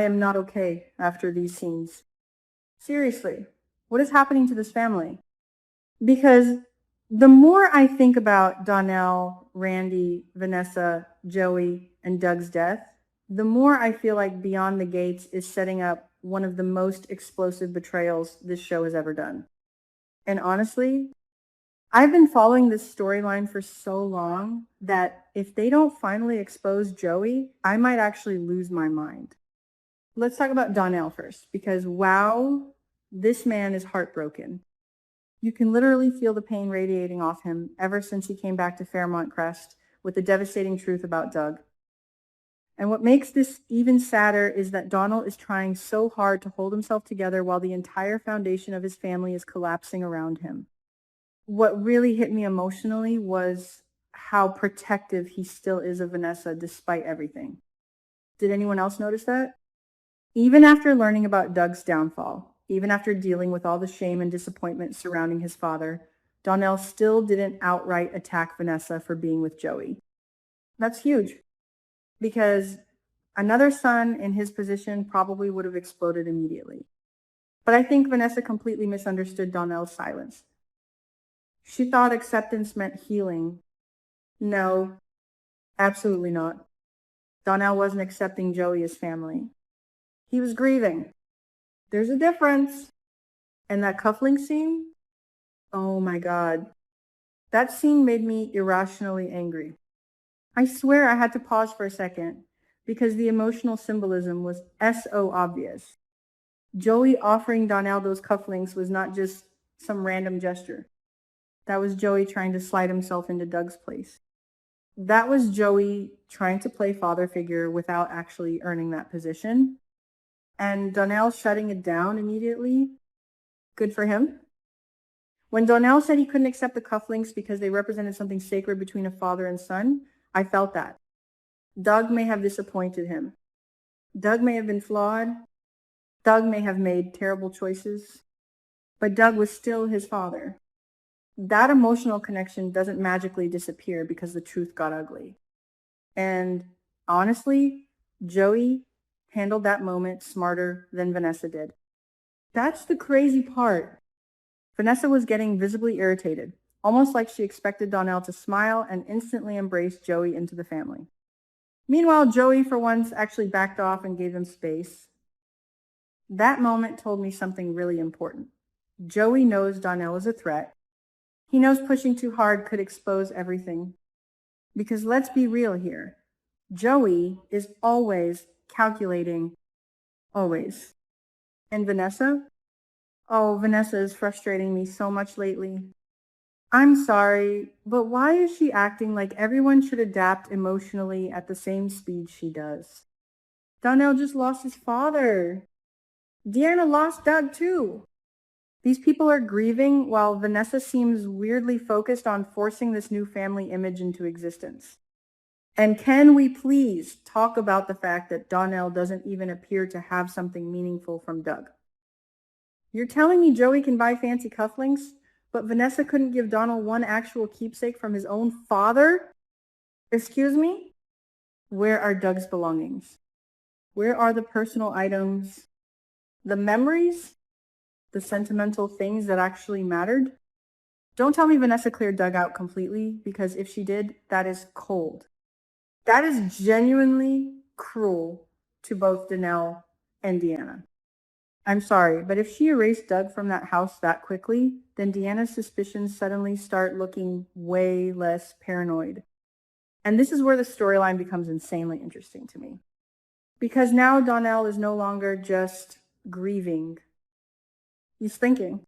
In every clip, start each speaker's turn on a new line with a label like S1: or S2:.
S1: am not okay after these scenes. Seriously, what is happening to this family? Because the more I think about Donnell, Randy, Vanessa, Joey, and Doug's death, the more I feel like Beyond the Gates is setting up one of the most explosive betrayals this show has ever done. And honestly, I've been following this storyline for so long that if they don't finally expose Joey, I might actually lose my mind. Let's talk about Donnell first, because wow, this man is heartbroken. You can literally feel the pain radiating off him ever since he came back to Fairmont Crest with the devastating truth about Doug. And what makes this even sadder is that Donnell is trying so hard to hold himself together while the entire foundation of his family is collapsing around him. What really hit me emotionally was how protective he still is of Vanessa despite everything. Did anyone else notice that? Even after learning about Doug's downfall, even after dealing with all the shame and disappointment surrounding his father, Donnell still didn't outright attack Vanessa for being with Joey. That's huge, because another son in his position probably would have exploded immediately. But I think Vanessa completely misunderstood Donnell's silence. She thought acceptance meant healing. No, absolutely not. Donnell wasn't accepting Joey as family. He was grieving. There's a difference. And that cuffling scene? Oh my God. That scene made me irrationally angry. I swear I had to pause for a second because the emotional symbolism was so obvious. Joey offering Donnell those cufflinks was not just some random gesture. That was Joey trying to slide himself into Doug's place. That was Joey trying to play father figure without actually earning that position. And Donnell shutting it down immediately. Good for him. When Donnell said he couldn't accept the cufflinks because they represented something sacred between a father and son, I felt that. Doug may have disappointed him. Doug may have been flawed. Doug may have made terrible choices. But Doug was still his father. That emotional connection doesn't magically disappear because the truth got ugly. And honestly, Joey handled that moment smarter than Vanessa did. That's the crazy part. Vanessa was getting visibly irritated, almost like she expected Donnell to smile and instantly embrace Joey into the family. Meanwhile, Joey, for once, actually backed off and gave him space. That moment told me something really important. Joey knows Donnell is a threat. He knows pushing too hard could expose everything. Because let's be real here. Joey is always calculating. Always. And Vanessa? Oh, Vanessa is frustrating me so much lately. I'm sorry, but why is she acting like everyone should adapt emotionally at the same speed she does? Donnell just lost his father. Deanna lost Doug too. These people are grieving while Vanessa seems weirdly focused on forcing this new family image into existence. And can we please talk about the fact that Donnell doesn't even appear to have something meaningful from Doug? You're telling me Joey can buy fancy cufflinks, but Vanessa couldn't give Donnell one actual keepsake from his own father? Excuse me? Where are Doug's belongings? Where are the personal items? The memories? The sentimental things that actually mattered? Don't tell me Vanessa cleared Doug out completely, because if she did, that is cold. That is genuinely cruel to both Donnell and Deanna. I'm sorry, but if she erased Doug from that house that quickly, then Deanna's suspicions suddenly start looking way less paranoid. And this is where the storyline becomes insanely interesting to me. Because now Donnell is no longer just grieving. He's thinking.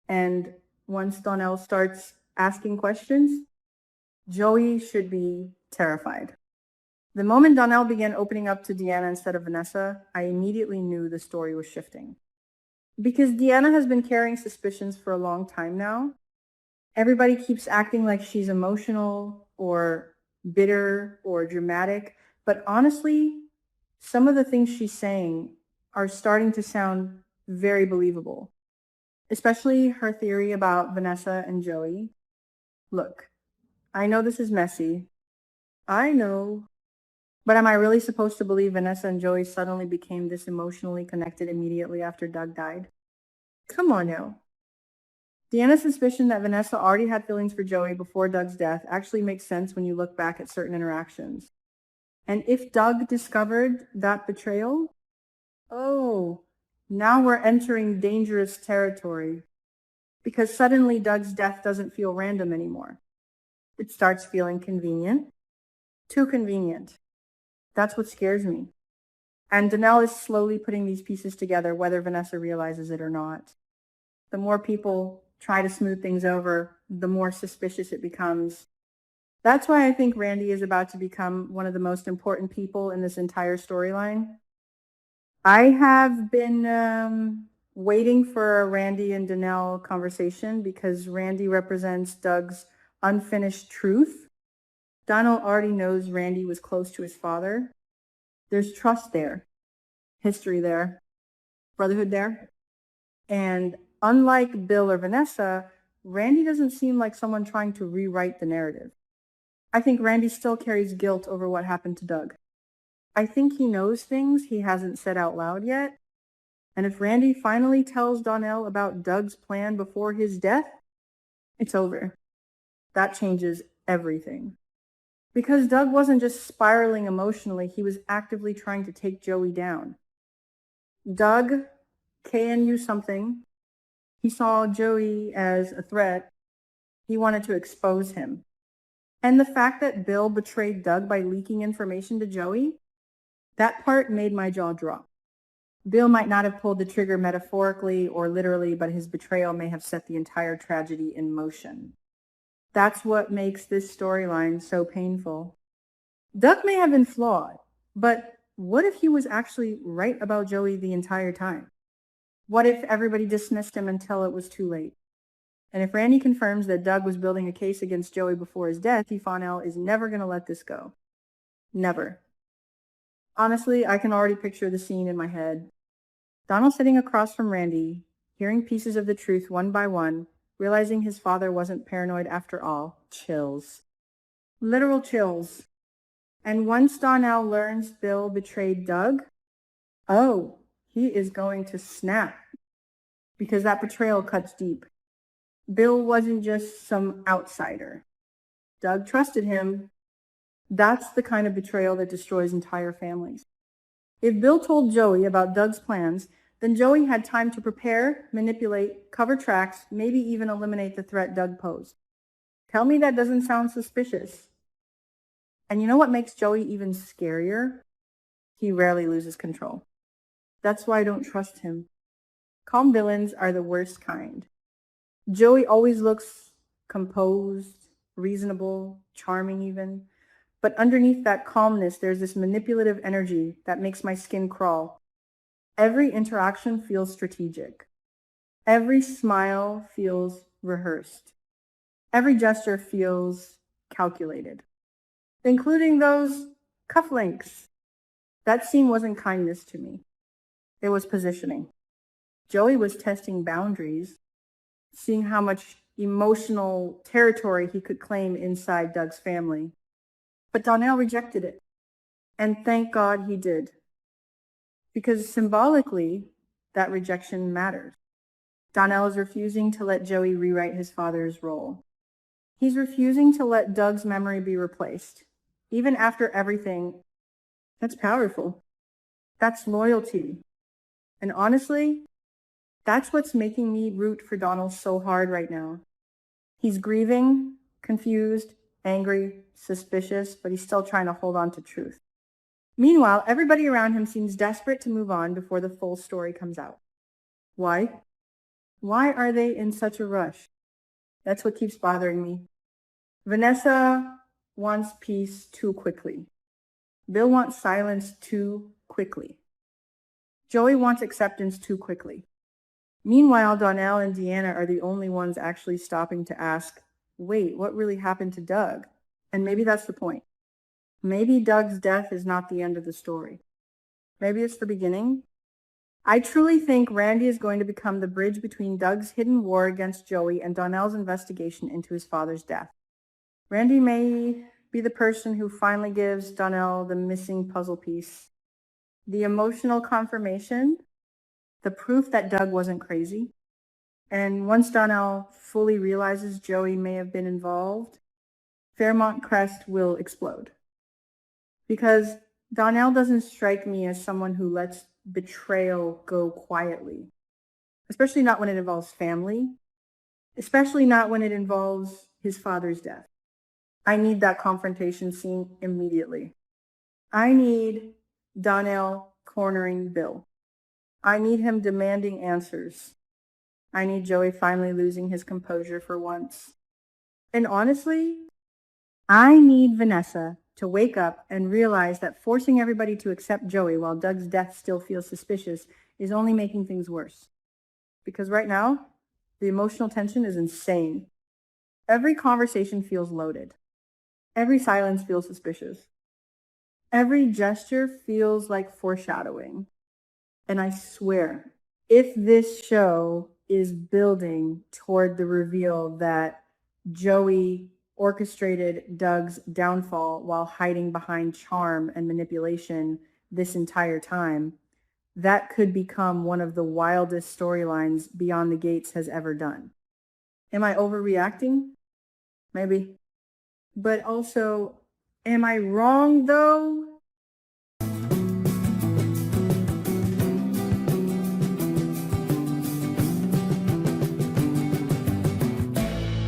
S1: And once Donnell starts asking questions, Joey should be terrified. The moment Donnell began opening up to Deanna instead of Vanessa, I immediately knew the story was shifting. Because Deanna has been carrying suspicions for a long time now. Everybody keeps acting like she's emotional or bitter or dramatic, but honestly, some of the things she's saying are starting to sound very believable, especially her theory about Vanessa and Joey. Look, I know this is messy. I know. But am I really supposed to believe Vanessa and Joey suddenly became this emotionally connected immediately after Doug died? Come on now. Deanna's suspicion that Vanessa already had feelings for Joey before Doug's death actually makes sense when you look back at certain interactions. And if Doug discovered that betrayal, oh, now we're entering dangerous territory. Because suddenly Doug's death doesn't feel random anymore. It starts feeling convenient. Too convenient. That's what scares me. And Donnell is slowly putting these pieces together, whether Vanessa realizes it or not. The more people try to smooth things over, the more suspicious it becomes. That's why I think Randy is about to become one of the most important people in this entire storyline. I have been waiting for a Randy and Donnell conversation because Randy represents Doug's unfinished truth. Donnell already knows Randy was close to his father. There's trust there, history there, brotherhood there. And unlike Bill or Vanessa, Randy doesn't seem like someone trying to rewrite the narrative. I think Randy still carries guilt over what happened to Doug. I think he knows things he hasn't said out loud yet. And if Randy finally tells Donnell about Doug's plan before his death, it's over. That changes everything. Because Doug wasn't just spiraling emotionally, he was actively trying to take Joey down. Doug knew something. He saw Joey as a threat. He wanted to expose him. And the fact that Bill betrayed Doug by leaking information to Joey, that part made my jaw drop. Bill might not have pulled the trigger metaphorically or literally, but his betrayal may have set the entire tragedy in motion. That's what makes this storyline so painful. Doug may have been flawed, but what if he was actually right about Joey the entire time? What if everybody dismissed him until it was too late? And if Randy confirms that Doug was building a case against Joey before his death, Donnell is never going to let this go. Never. Honestly, I can already picture the scene in my head. Donnell sitting across from Randy, hearing pieces of the truth one by one, realizing his father wasn't paranoid after all. Chills. Literal chills. And once Donnell learns Bill betrayed Doug, oh, he is going to snap. Because that betrayal cuts deep. Bill wasn't just some outsider. Doug trusted him. That's the kind of betrayal that destroys entire families. If Bill told Joey about Doug's plans, then Joey had time to prepare, manipulate, cover tracks, maybe even eliminate the threat Doug posed. Tell me that doesn't sound suspicious. And you know what makes Joey even scarier? He rarely loses control. That's why I don't trust him. Calm villains are the worst kind. Joey always looks composed, reasonable, charming even. But underneath that calmness, there's this manipulative energy that makes my skin crawl. Every interaction feels strategic. Every smile feels rehearsed. Every gesture feels calculated, including those cufflinks. That scene wasn't kindness to me. It was positioning. Joey was testing boundaries, seeing how much emotional territory he could claim inside Doug's family. But Donnell rejected it. And thank God he did. Because symbolically, that rejection matters. Donnell is refusing to let Joey rewrite his father's role. He's refusing to let Doug's memory be replaced. Even after everything, that's powerful. That's loyalty. And honestly, that's what's making me root for Donnell so hard right now. He's grieving, confused, angry, suspicious, but he's still trying to hold on to truth. Meanwhile, everybody around him seems desperate to move on before the full story comes out. Why? Why are they in such a rush? That's what keeps bothering me. Vanessa wants peace too quickly. Bill wants silence too quickly. Joey wants acceptance too quickly. Meanwhile, Donnell and Deanna are the only ones actually stopping to ask, wait, what really happened to Doug? And maybe that's the point. Maybe Doug's death is not the end of the story. Maybe it's the beginning. I truly think Randy is going to become the bridge between Doug's hidden war against Joey and Donnell's investigation into his father's death. Randy may be the person who finally gives Donnell the missing puzzle piece, the emotional confirmation, the proof that Doug wasn't crazy. And once Donnell fully realizes Joey may have been involved, Fairmont Crest will explode. Because Donnell doesn't strike me as someone who lets betrayal go quietly, especially not when it involves family, especially not when it involves his father's death. I need that confrontation scene immediately. I need Donnell cornering Bill. I need him demanding answers. I need Joey finally losing his composure for once. And honestly, I need Vanessa to wake up and realize that forcing everybody to accept Joey while Doug's death still feels suspicious is only making things worse. Because right now, the emotional tension is insane. Every conversation feels loaded. Every silence feels suspicious. Every gesture feels like foreshadowing. And I swear, if this show is building toward the reveal that Joey orchestrated Doug's downfall while hiding behind charm and manipulation this entire time, that could become one of the wildest storylines Beyond the Gates has ever done. Am I overreacting? Maybe. But also, am I wrong though?